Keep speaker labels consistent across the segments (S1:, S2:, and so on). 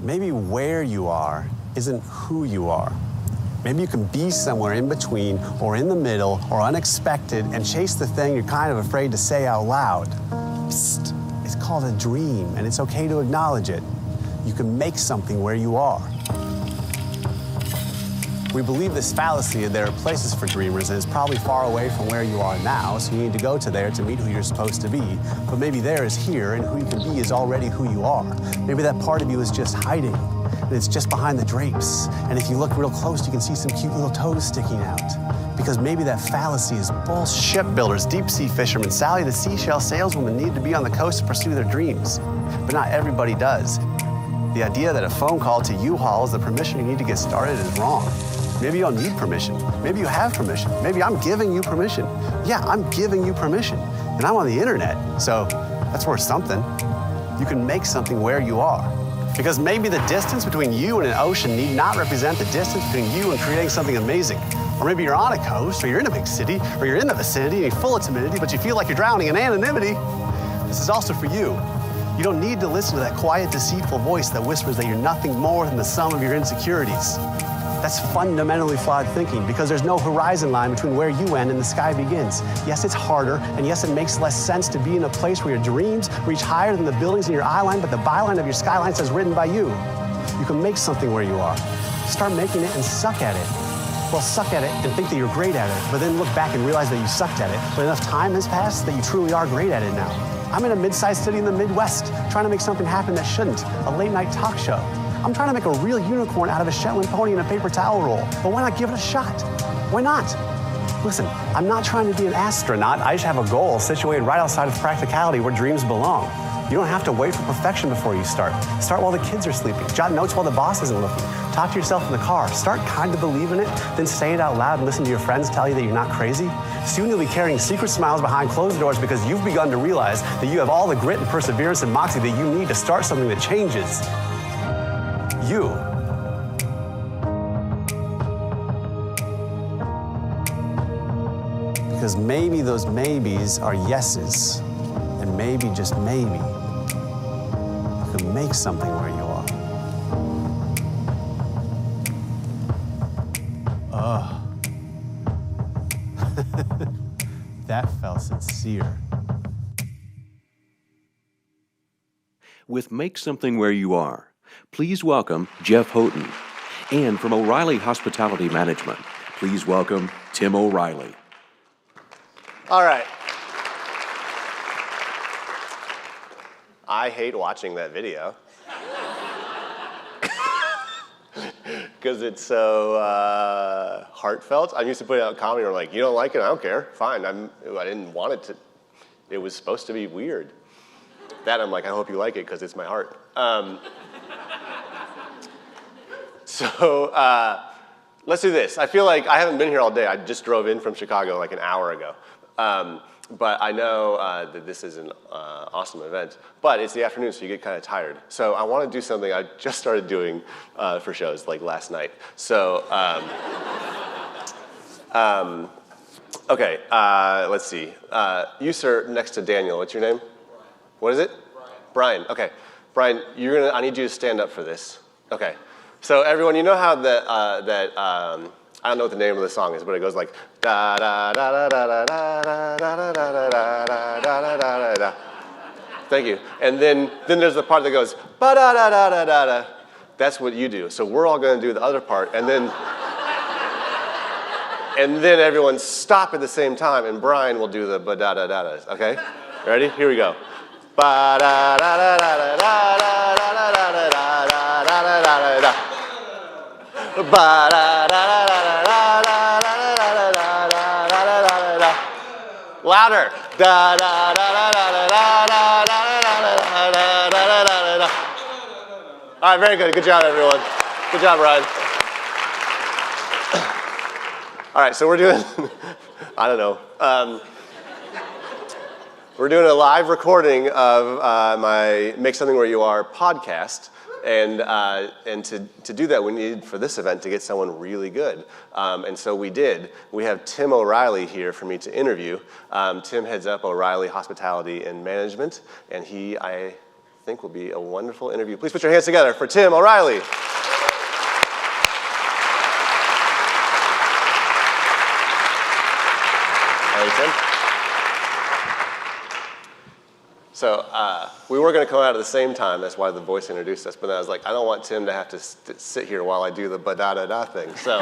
S1: maybe where you are isn't who you are. Maybe you can be somewhere in between or in the middle or unexpected and chase the thing you're kind of afraid to say out loud. Psst, it's called a dream, and it's okay to acknowledge it. You can make something where you are. We believe this fallacy that there are places for dreamers and it's probably far away from where you are now, so you need to go to there to meet who you're supposed to be. But maybe there is here, and who you can be is already who you are. Maybe that part of you is just hiding, and it's just behind the drapes. And if you look real close, you can see some cute little toes sticking out. Because maybe that fallacy is bullshit. Shipbuilders, deep-sea fishermen, Sally the seashell saleswoman need to be on the coast to pursue their dreams. But not everybody does. The idea that a phone call to U-Haul is the permission you need to get started is wrong. Maybe you don't need permission. Maybe you have permission. Maybe I'm giving you permission. Yeah, I'm giving you permission. And I'm on the internet, so that's worth something. You can make something where you are. Because maybe the distance between you and an ocean need not represent the distance between you and creating something amazing. Or maybe you're on a coast, or you're in a big city, or you're in the vicinity and you're full of timidity, but you feel like you're drowning in anonymity. This is also for you. You don't need to listen to that quiet, deceitful voice that whispers that you're nothing more than the sum of your insecurities. That's fundamentally flawed thinking, because there's no horizon line between where you end and the sky begins. Yes, it's harder, and yes, it makes less sense to be in a place where your dreams reach higher than the buildings in your eye line, but the byline of your skyline says written by you. You can make something where you are. Start making it and suck at it. Well, suck at it and think that you're great at it, but then look back and realize that you sucked at it. But enough time has passed that you truly are great at it now. I'm in a mid-sized city in the Midwest, trying to make something happen that shouldn't, a late-night talk show. I'm trying to make a real unicorn out of a Shetland pony and a paper towel roll, but why not give it a shot? Why not? Listen, I'm not trying to be an astronaut. I just have a goal situated right outside of practicality where dreams belong. You don't have to wait for perfection before you start. Start while the kids are sleeping. Jot notes while the boss isn't looking. Talk to yourself in the car. Start kind of believing it, then say it out loud and listen to your friends tell you that you're not crazy. Soon you'll be carrying secret smiles behind closed doors because you've begun to realize that you have all the grit and perseverance and moxie that you need to start something that changes you. Because maybe those maybes are yeses, and maybe, just maybe, you can make something where you are. That felt sincere.
S2: With Make Something Where You Are, please welcome Jeff Houghton. And from O'Reilly Hospitality Management, please welcome Tim O'Reilly.
S3: All right. I hate watching that video because it's so heartfelt. I'm used to putting out comedy where I'm like, you don't like it? I don't care. Fine. I didn't want it to. It was supposed to be weird. That I'm like, I hope you like it because it's my heart. So let's do this. I feel like I haven't been here all day. I just drove in from Chicago like an hour ago. But I know that this is an awesome event. But it's the afternoon, so you get kind of tired. So I want to do something I just started doing for shows, like last night. So, okay, let's see. You, sir, next to Daniel, what's your name? What is it? Brian. Okay. Brian, I need you to stand up for this. Okay. So everyone, you know how I don't know what the name of the song is, but it goes like da da da da da da da da da da da da da da. Thank you. And then there's the part that goes ba da da da da da da. That's what you do. So we're all going to do the other part, and then everyone stop at the same time, and Brian will do the ba da da da da. Okay? Ready? Here we go. Ba da da da da da da da da da da da da da da. Ba da da da da da da da da da da. Louder. Da da da da da da da da da da. All right, very good. Good job, everyone. Good job, Ryan. All right, so we're doing, I don't know. We're doing a live recording of my Make Something Where You Are podcast. And to do that, we needed, for this event, to get someone really good. And so we did. We have Tim O'Reilly here for me to interview. Tim heads up O'Reilly Hospitality and Management, and I think will be a wonderful interview. Please put your hands together for Tim O'Reilly. Tim. So we were going to come out at the same time. That's why the voice introduced us. But then I was like, I don't want Tim to have to sit here while I do the ba-da-da-da thing. So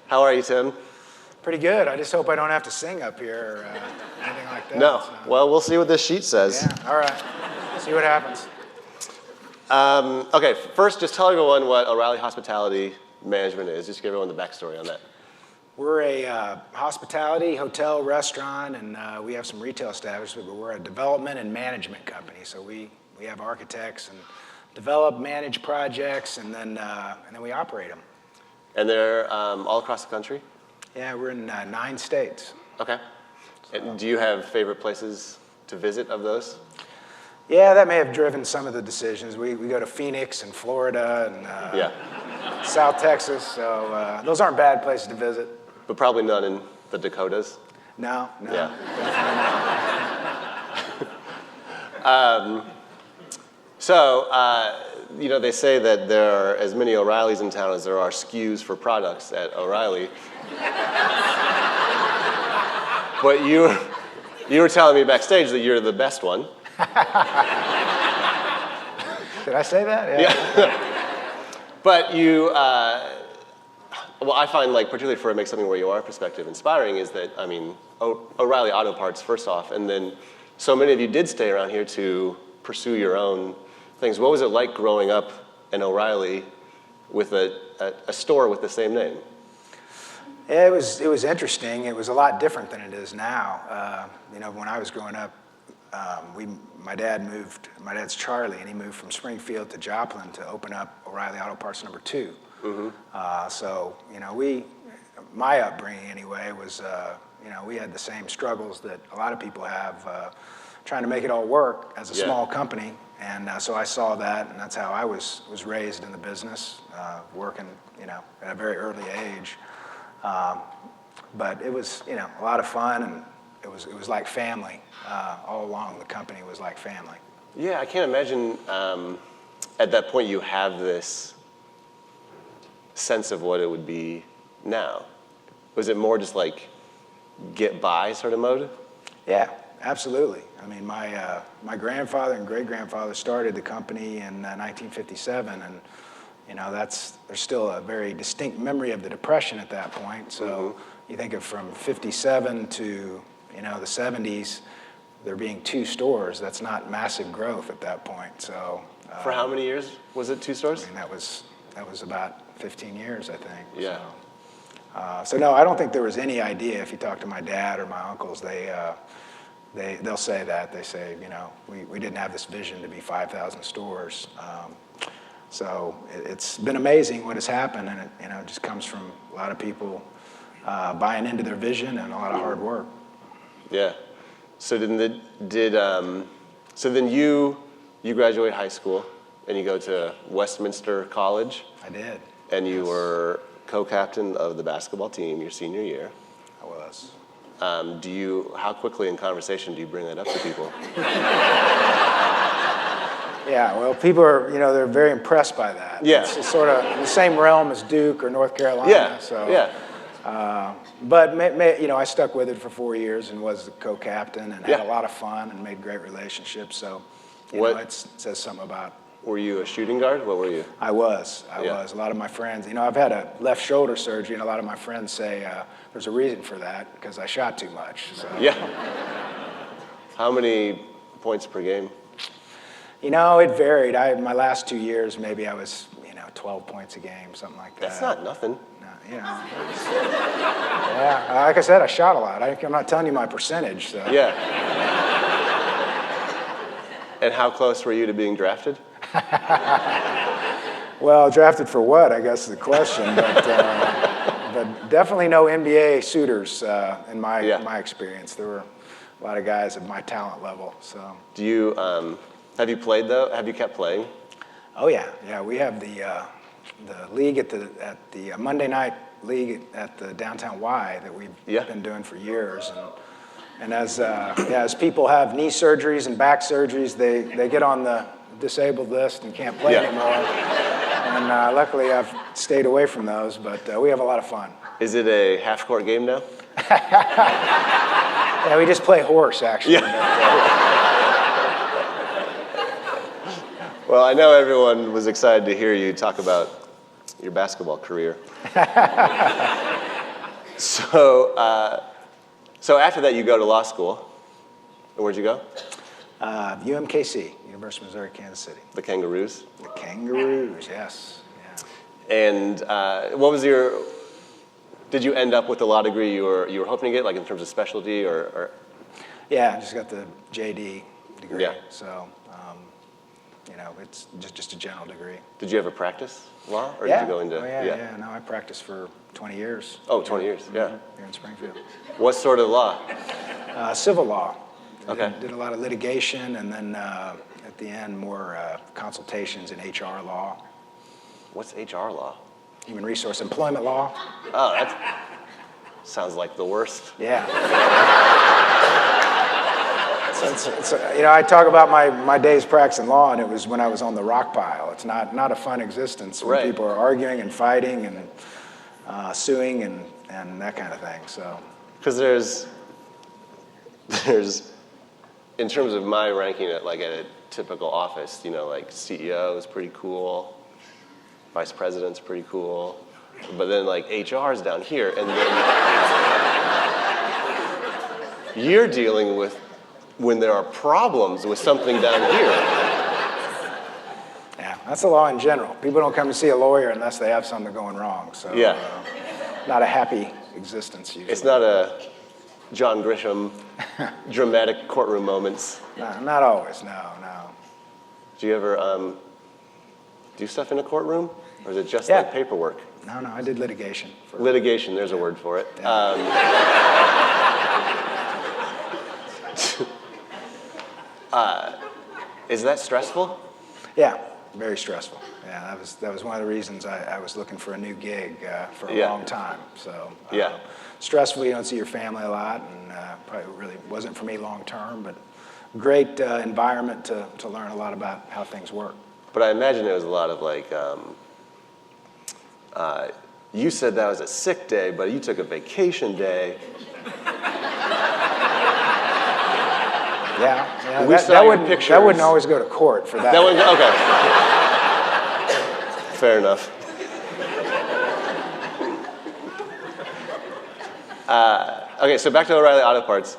S3: how are you, Tim?
S4: Pretty good. I just hope I don't have to sing up here or anything like that.
S3: No.
S4: So.
S3: Well, we'll see what this sheet says.
S4: Yeah, all right. See what happens.
S3: Okay, first, just tell everyone what O'Reilly Hospitality Management is. Just give everyone the backstory on that.
S4: We're a hospitality, hotel, restaurant, and we have some retail establishments, but we're a development and management company. So we have architects and develop, manage projects, and then we operate them.
S3: And they're all across the country?
S4: Yeah, we're in 9 states.
S3: Okay. And do you have favorite places to visit of those?
S4: Yeah, that may have driven some of the decisions. We go to Phoenix and Florida and South Texas, so those aren't bad places to visit.
S3: But probably none in the Dakotas?
S4: No.
S3: Yeah. They say that there are as many O'Reillys in town as there are SKUs for products at O'Reilly. But you were telling me backstage that you're the best one.
S4: Did I say that?
S3: Yeah. But you, I find, like, particularly for Make Something Where You Are perspective inspiring is that, I mean, O'Reilly Auto Parts, first off, and then so many of you did stay around here to pursue your own things. What was it like growing up in O'Reilly with a store with the same name?
S4: It was interesting. It was a lot different than it is now. When I was growing up, my dad's Charlie, and he moved from Springfield to Joplin to open up O'Reilly Auto Parts number 2. Mm-hmm. My upbringing anyway was, we had the same struggles that a lot of people have, trying to make it all work as a small company. And so I saw that, and that's how I was raised in the business, working, at a very early age. But it was, a lot of fun, and it was like family. All along, the company was like family.
S3: Yeah, I can't imagine at that point you have this sense of what it would be now. Was it more just like get by sort of mode? Yeah,
S4: absolutely. I mean, my grandfather and great-grandfather started the company in 1957, and there's still a very distinct memory of the Depression at that point. So you think of from 57 to the 70s, there being 2 stores. That's not massive growth at that point. So
S3: for how many years was it 2 stores?
S4: I mean, that was about 15 years, I think.
S3: Yeah.
S4: So no, I don't think there was any idea. If you talk to my dad or my uncles, they'll say that. They say, we didn't have this vision to be 5,000 stores. So it's been amazing what has happened, and it just comes from a lot of people buying into their vision and a lot of hard work.
S3: Yeah. So then you graduate high school and you go to Westminster College.
S4: I did.
S3: And you were co-captain of the basketball team your senior year.
S4: I was.
S3: How quickly in conversation do you bring that up to people?
S4: Yeah, well, people are, they're very impressed by that.
S3: Yeah.
S4: It's sort of in the same realm as Duke or North Carolina.
S3: Yeah,
S4: so,
S3: yeah.
S4: But, I stuck with it for 4 years and was the co-captain and had a lot of fun and made great relationships. So, it says something about.
S3: Were you a shooting guard? What were you?
S4: I was. A lot of my friends, I've had a left shoulder surgery, and a lot of my friends say there's a reason for that, because I shot too much. So.
S3: Yeah. How many points per game?
S4: It varied. My last 2 years, maybe I was, 12 points a game, something like that.
S3: That's not nothing.
S4: No, yeah, like I said, I shot a lot. I'm not telling you my percentage. So.
S3: Yeah. And how close were you to being drafted?
S4: Well, drafted for what, I guess is the question. But definitely no NBA suitors in my experience. There were a lot of guys of my talent level. So.
S3: Do you have you played though? Have you kept playing?
S4: Oh yeah. We have the league at the Monday night league at the downtown Y that we've been doing for years, and And as people have knee surgeries and back surgeries, they get on the disabled list and can't play anymore. And luckily, I've stayed away from those, but we have a lot of fun.
S3: Is it a half-court game now?
S4: Yeah, we just play horse, actually.
S3: Well, I know everyone was excited to hear you talk about your basketball career. So after that, you go to law school. And where'd you go?
S4: UMKC, University of Missouri, Kansas City.
S3: The Kangaroos?
S4: The Kangaroos, yes. Yeah.
S3: And what was did you end up with the law degree you were hoping to get, like in terms of specialty or?
S4: Yeah, I just got the JD degree.
S3: Yeah.
S4: So, it's just a general degree.
S3: Did you ever practice law, or
S4: Yeah.
S3: did you go into?
S4: Oh, yeah. No, I practiced for 20 years.
S3: Oh, 20 years, yeah.
S4: Here in Springfield.
S3: What sort of law?
S4: Civil law.
S3: Okay.
S4: Did a lot of litigation, and then at the end, more consultations in HR law.
S3: What's HR law?
S4: Human resource employment law.
S3: Oh, that sounds like the worst.
S4: Yeah. I talk about my days practicing law, and it was when I was on the rock pile. It's not a fun existence when
S3: Right.
S4: people are arguing and fighting and suing and that kind of thing. So.
S3: Because there's, in terms of my ranking at a typical office, like CEO is pretty cool, vice president's pretty cool, but then HR is down here, and then you're dealing with when there are problems with something down here.
S4: Yeah, that's the law in general. People don't come to see a lawyer unless they have something going wrong. So,
S3: Yeah.
S4: Not a happy existence usually.
S3: It's not a John Grisham dramatic courtroom moments.
S4: No, not always. No.
S3: Do you ever do stuff in a courtroom, or is it just
S4: Yeah.
S3: like paperwork?
S4: No, I did litigation.
S3: Litigation, there's a word for it. Is that stressful?
S4: Yeah, very stressful. Yeah, that was one of the reasons I was looking for a new gig for a long time. So stressful. You don't see your family a lot, and probably really wasn't for me long term. But great environment to learn a lot about how things work.
S3: But I imagine it was a lot of you said that was a sick day, but you took a vacation day.
S4: Yeah,
S3: That
S4: wouldn't always go to court for that.
S3: That one, okay. Fair enough. Okay, so back to O'Reilly Auto Parts.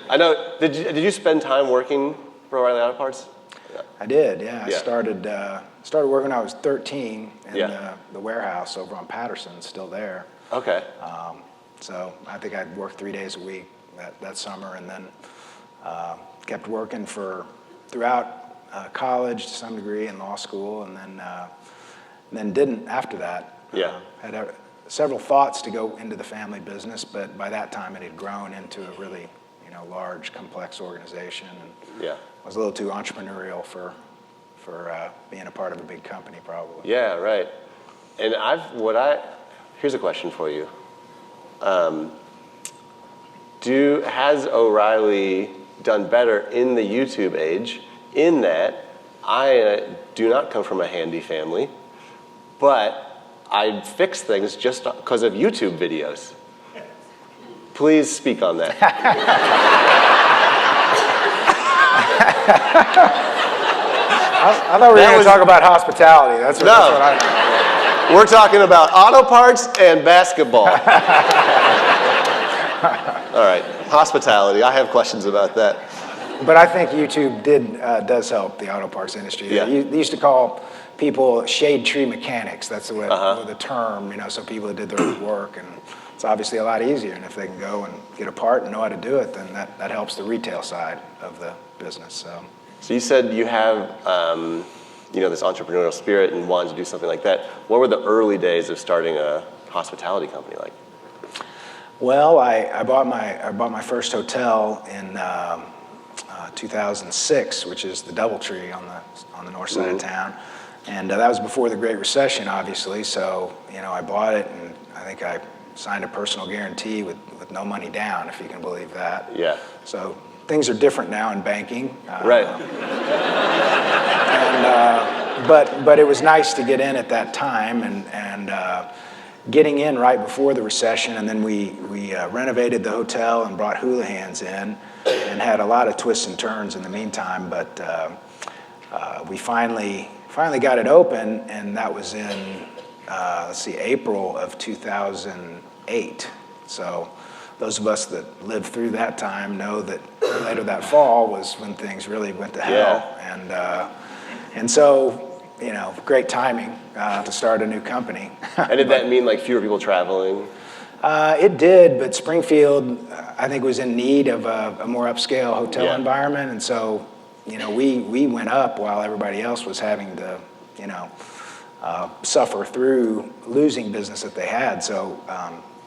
S3: I know. Did you spend time working for O'Reilly Auto Parts?
S4: I did. Yeah,
S3: Yeah.
S4: I started working when I was 13 in
S3: Yeah.
S4: the warehouse over on Patterson, still there.
S3: Okay.
S4: So I think I worked 3 days a week that summer, and then kept working throughout college to some degree in law school, and then didn't after that.
S3: Yeah.
S4: Had several thoughts to go into the family business, but by that time it had grown into a really large, complex organization, and
S3: Yeah.
S4: I was a little too entrepreneurial for being a part of a big company, probably.
S3: Yeah, right. And here's a question for you. Has O'Reilly done better in the YouTube age in that I do not come from a handy family, but I fix things just because of YouTube videos? Please speak on that.
S4: I thought we were going to talk about hospitality. That's what I know.
S3: We're talking about auto parts and basketball. All right, hospitality. I have questions about that.
S4: But I think YouTube does help the auto parts industry.
S3: Yeah.
S4: They used to call people shade tree mechanics. That's the term, so people that did their own work. And it's obviously a lot easier. And if they can go and get a part and know how to do it, then that helps the retail side of the business.
S3: So you said you have this entrepreneurial spirit and wanted to do something like that. What were the early days of starting a hospitality company like?
S4: Well, I bought my first hotel in 2006, which is the DoubleTree on the north side of town, and that was before the Great Recession, obviously. So I bought it, and I think I signed a personal guarantee with with no money down, if you can believe that.
S3: Yeah.
S4: So things are different now in banking.
S3: Right.
S4: But it was nice to get in at that time, and getting in right before the recession, and then we renovated the hotel and brought Houghton's in, and had a lot of twists and turns in the meantime. But we finally got it open, and that was in April of 2008. So those of us that lived through that time know that later that fall was when things really went to hell. And so, great timing to start a new company.
S3: And did that mean like fewer people traveling?
S4: It did, but Springfield, I think, was in need of a more upscale hotel environment, and so, we went up while everybody else was having to, suffer through losing business that they had. So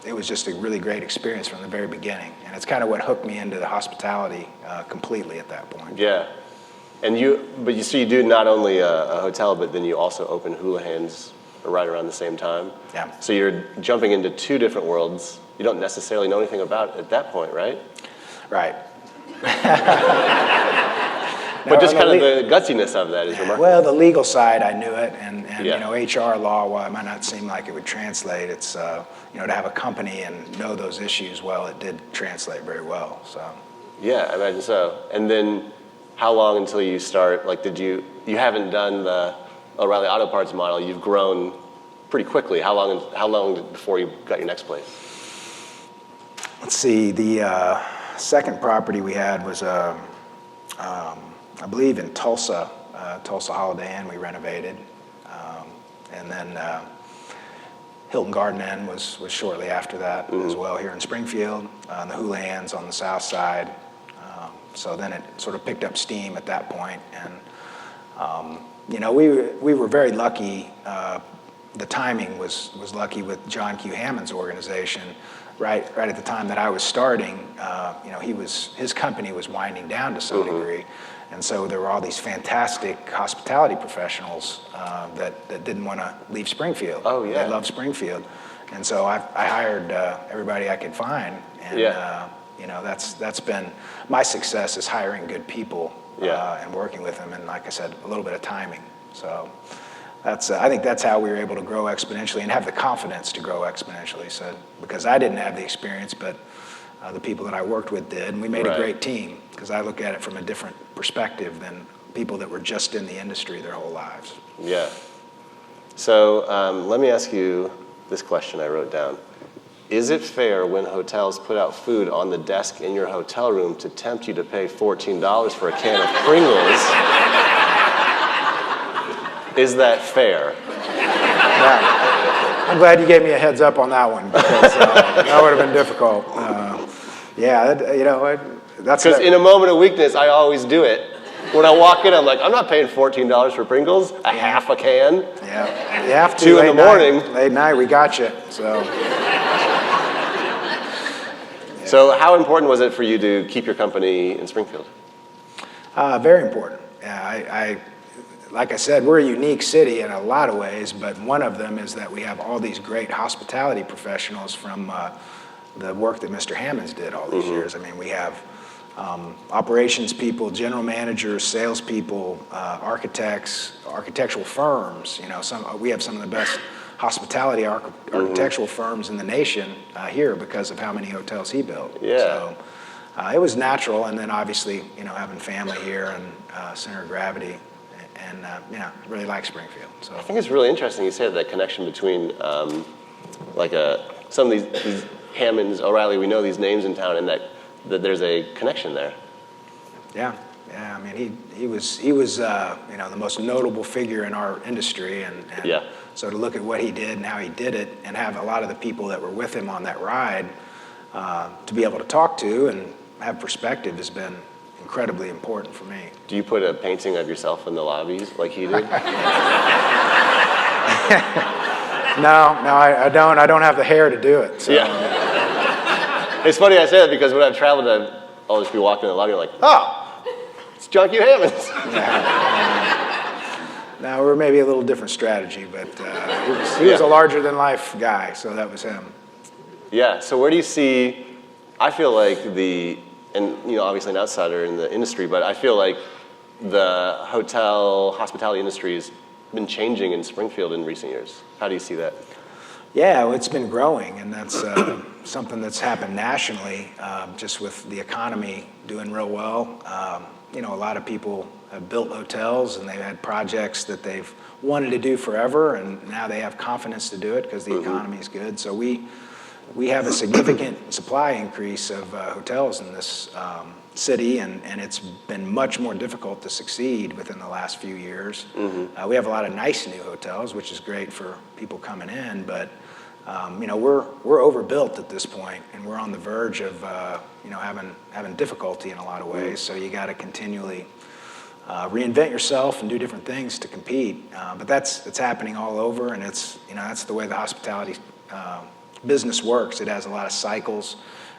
S4: it was just a really great experience from the very beginning, and it's kind of what hooked me into the hospitality completely at that point.
S3: Yeah. And you do not only a hotel, but then you also open Houghton's right around the same time.
S4: Yeah.
S3: So you're jumping into two different worlds you don't necessarily know anything about at that point, right?
S4: Right.
S3: But just kind of the gutsiness of that is remarkable.
S4: Well, the legal side, I knew it, and HR law, while it might not seem like it would translate, it's to have a company and know those issues well, it did translate very well. So. Yeah,
S3: I imagine so. And then, how long until you start? Like, you haven't done the O'Reilly Auto Parts model? You've grown pretty quickly. How long before you got your next place?
S4: Let's see. The second property we had was I believe in Tulsa, Holiday Inn. We renovated, and then Hilton Garden Inn was shortly after that as well here in Springfield. The Houghton's on the south side. So then it sort of picked up steam at that point, and we were very lucky. The timing was lucky with John Q. Hammond's organization. Right at the time that I was starting, his company was winding down to some degree, and so there were all these fantastic hospitality professionals that didn't want to leave Springfield.
S3: Oh yeah,
S4: they loved Springfield, and so I hired everybody I could find, and that's been my success, is hiring good people and working with them, and like I said, a little bit of timing. So. I think that's how we were able to grow exponentially and have the confidence to grow exponentially. So, because I didn't have the experience, but the people that I worked with did, and we made a great team, because I look at it from a different perspective than people that were just in the industry their whole lives.
S3: Yeah. So let me ask you this question I wrote down. Is it fair when hotels put out food on the desk in your hotel room to tempt you to pay $14 for a can of Pringles? Is that fair?
S4: Yeah. I'm glad you gave me a heads up on that one, because that would have been difficult. That's
S3: because in a moment of weakness, I always do it. When I walk in, I'm like, I'm not paying $14 for Pringles, half a can.
S4: Yeah, you have to.
S3: 2 in the morning.
S4: Late night, we got you. So.
S3: So how important was it for you to keep your company in Springfield?
S4: Very important. Yeah, like I said, we're a unique city in a lot of ways, but one of them is that we have all these great hospitality professionals from the work that Mr. Hammonds did all these years. I mean, we have operations people, general managers, salespeople, architects, architectural firms. We have some of the best hospitality architectural firms in the nation here because of how many hotels he built.
S3: Yeah.
S4: So it was natural, and then obviously, having family here and center of gravity. And really like Springfield. So
S3: I think it's really interesting you said that connection between some of these Hammonds, O'Reilly. We know these names in town, and that there's a connection there.
S4: Yeah. I mean, he was the most notable figure in our industry, and so to look at what he did and how he did it, and have a lot of the people that were with him on that ride to be able to talk to and have perspective has been incredibly important for me.
S3: Do you put a painting of yourself in the lobbies like he did?
S4: No, I don't. I don't have the hair to do it. So.
S3: Yeah. It's funny I say that because when I've traveled, I'll always be walking in the lobby and like, it's John Q. Hammonds.
S4: No, we're maybe a little different strategy, but he was a larger-than-life guy, so that was him.
S3: Yeah. So where do you see I feel like obviously an outsider in the industry, but I feel like the hospitality industry has been changing in Springfield in recent years. How do you see that?
S4: Yeah, well, it's been growing, and that's something that's happened nationally, just with the economy doing real well. A lot of people have built hotels, and they've had projects that they've wanted to do forever, and now they have confidence to do it because the economy is good. So we have a significant supply increase of hotels in this city, and it's been much more difficult to succeed within the last few years. We have a lot of nice new hotels, which is great for people coming in, but we're overbuilt at this point, and we're on the verge of having difficulty in a lot of ways. So you got to continually reinvent yourself and do different things to compete. But it's happening all over, and that's the way the hospitality business works. It has a lot of cycles,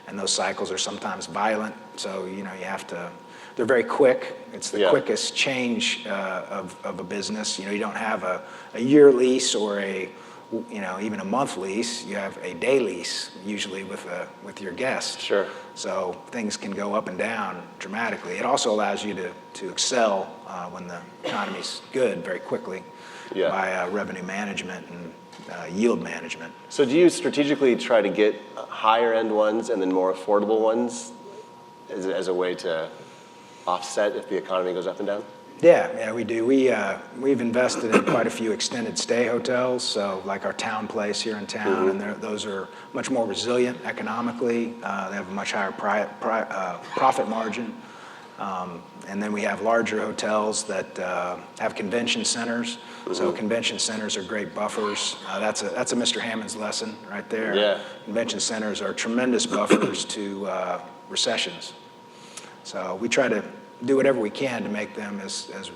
S4: and those cycles are sometimes violent. So you have to. They're very quick. It's the quickest change of a business. You don't have a year lease or even a month lease. You have a day lease usually with your guests.
S3: Sure.
S4: So things can go up and down dramatically. It also allows you to excel when the economy's good very quickly by revenue management and yield management.
S3: So do you strategically try to get higher end ones and then more affordable ones as a way to offset if the economy goes up and down?
S4: Yeah, we do. We've invested in quite a few extended stay hotels, so like our Town Place here in town, and those are much more resilient economically. They have a much higher profit margin. And then we have larger hotels that have convention centers. So convention centers are great buffers. That's a Mr. Hammond's lesson right there.
S3: Yeah.
S4: Convention centers are tremendous buffers to recessions. So we try to do whatever we can to make them as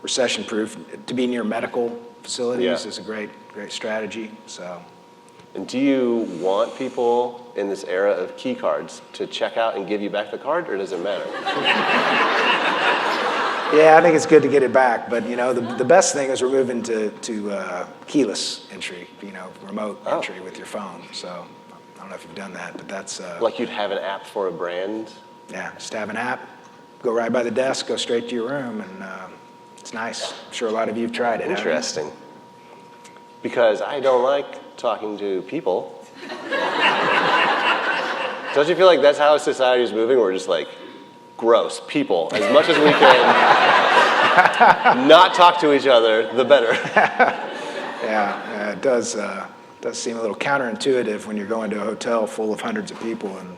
S4: recession-proof. To be near medical facilities is a great strategy. So.
S3: And do you want people in this era of key cards to check out and give you back the card, or does it matter?
S4: Yeah, I think it's good to get it back, but the best thing is we're moving to keyless entry, remote entry with your phone. So I don't know if you've done that, but that's
S3: like you'd have an app for a brand.
S4: Yeah, just have an app, go right by the desk, go straight to your room, and it's nice. I'm sure a lot of you have tried it.
S3: Interesting. Because I don't like talking to people. Don't you feel like that's how society is moving? We're just like, gross, people. As much as we can not talk to each other, the better.
S4: Yeah, it does seem a little counterintuitive when you're going to a hotel full of hundreds of people and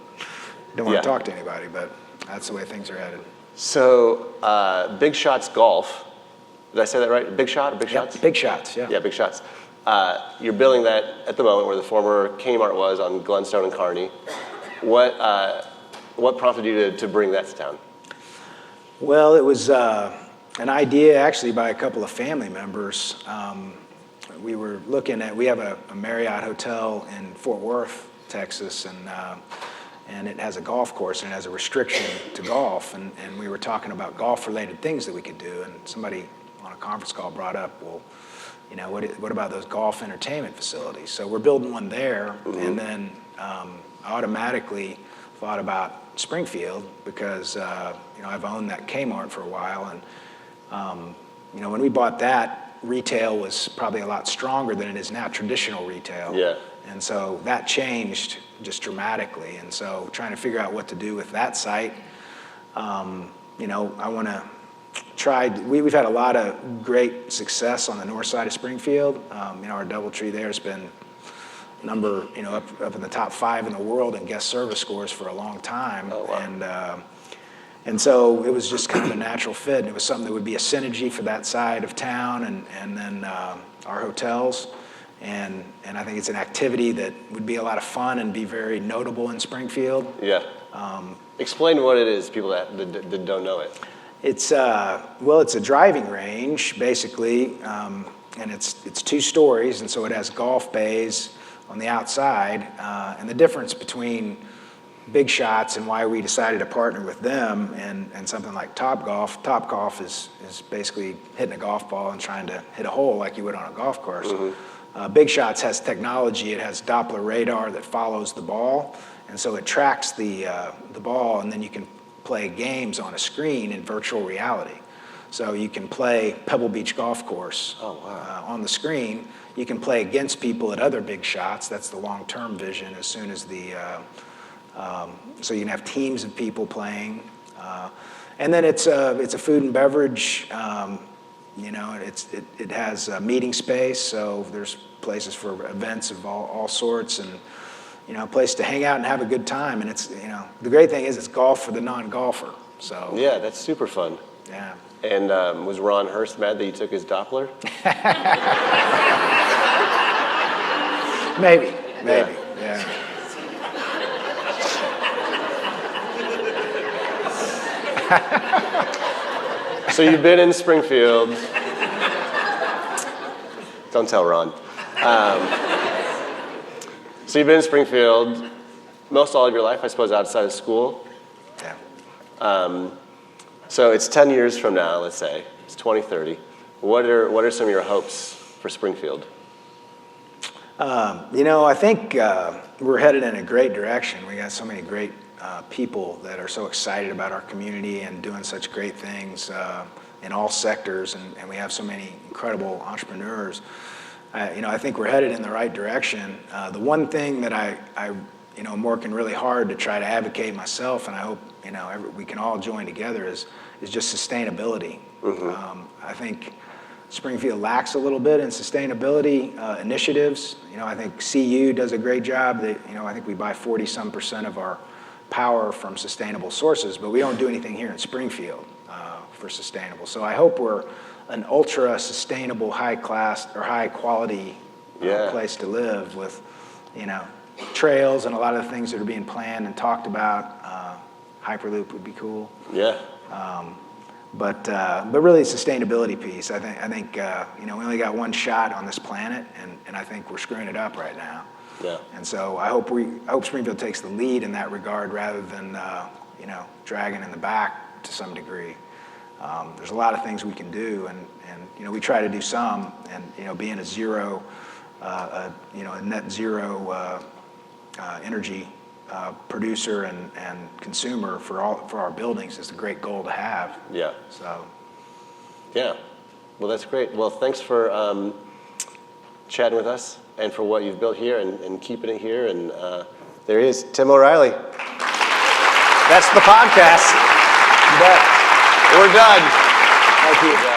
S4: don't want to talk to anybody, but that's the way things are headed.
S3: So, Big Shots Golf, did I say that right? Big Shot or Big Shots?
S4: Big Shots, yeah.
S3: Yeah, Big Shots. You're building that at the moment where the former Kmart was on Glenstone and Kearney. What prompted you to bring that to town?
S4: Well, it was an idea actually by a couple of family members. We were looking at, we have a Marriott hotel in Fort Worth, Texas, and it has a golf course and it has a restriction to golf. And we were talking about golf-related things that we could do. And somebody on a conference call brought up, well, what about those golf entertainment facilities? So we're building one there, and then automatically thought about Springfield because I've owned that Kmart for a while, and when we bought that, retail was probably a lot stronger than it is now, traditional retail.
S3: Yeah. And
S4: so that changed just dramatically, and so trying to figure out what to do with that site. I want to try. We've had a lot of great success on the north side of Springfield. Our DoubleTree there has been up in the top 5 in the world in guest service scores for a long time.
S3: Oh, wow.
S4: And so it was just kind of a natural fit, and it was something that would be a synergy for that side of town, and then our hotels. And I think it's an activity that would be a lot of fun and be very notable in Springfield.
S3: Yeah. Explain what it is, people that don't know it.
S4: It's a driving range basically, and it's 2 stories, and so it has golf bays on the outside. And the difference between Big Shots and why we decided to partner with them and something like Topgolf is basically hitting a golf ball and trying to hit a hole like you would on a golf course. Big Shots has technology. It has Doppler radar that follows the ball, And so it tracks the ball, and then you can play games on a screen in virtual reality. So you can play Pebble Beach Golf Course on the screen. You can play against people at other big shots. That's the long-term vision. As soon as so you can have teams of people playing, and then it's a food and beverage. It has a meeting space. So there's places for events of all sorts, and a place to hang out and have a good time. And it's the great thing is it's golf for the non-golfer. So
S3: yeah, that's super fun.
S4: Yeah.
S3: And was Ron Hurst mad that you took his Doppler?
S4: Maybe. Yeah.
S3: So you've been in Springfield. Don't tell Ron. So you've been in Springfield most all of your life, I suppose, outside of school.
S4: Yeah.
S3: So it's 10 years from now, let's say. It's 2030. What are some of your hopes for Springfield?
S4: I think we're headed in a great direction. We got so many great people that are so excited about our community and doing such great things in all sectors, and we have so many incredible entrepreneurs. I think we're headed in the right direction. The one thing that I'm working really hard to try to advocate myself, and I hope we can all join together, is just sustainability.
S3: Mm-hmm.
S4: I think Springfield lacks a little bit in sustainability initiatives. I think CU does a great job. I think we buy 40-some% of our power from sustainable sources, but we don't do anything here in Springfield for sustainable. So I hope we're an ultra sustainable, high class or high quality place to live with, trails and a lot of the things that are being planned and talked about. Hyperloop would be cool.
S3: Yeah.
S4: But really, the sustainability piece. I think we only got one shot on this planet, and I think we're screwing it up right now.
S3: Yeah.
S4: And so I hope Springfield takes the lead in that regard rather than dragging in the back to some degree. There's a lot of things we can do, and we try to do some, and being a zero, a net zero energy producer and consumer for our buildings is a great goal to have.
S3: Yeah.
S4: So.
S3: Yeah. Well, that's great. Well, thanks for chatting with us and for what you've built here and keeping it here. And there he is, Tim O'Reilly. That's the podcast.
S4: You bet.
S3: We're done.
S4: Thank you.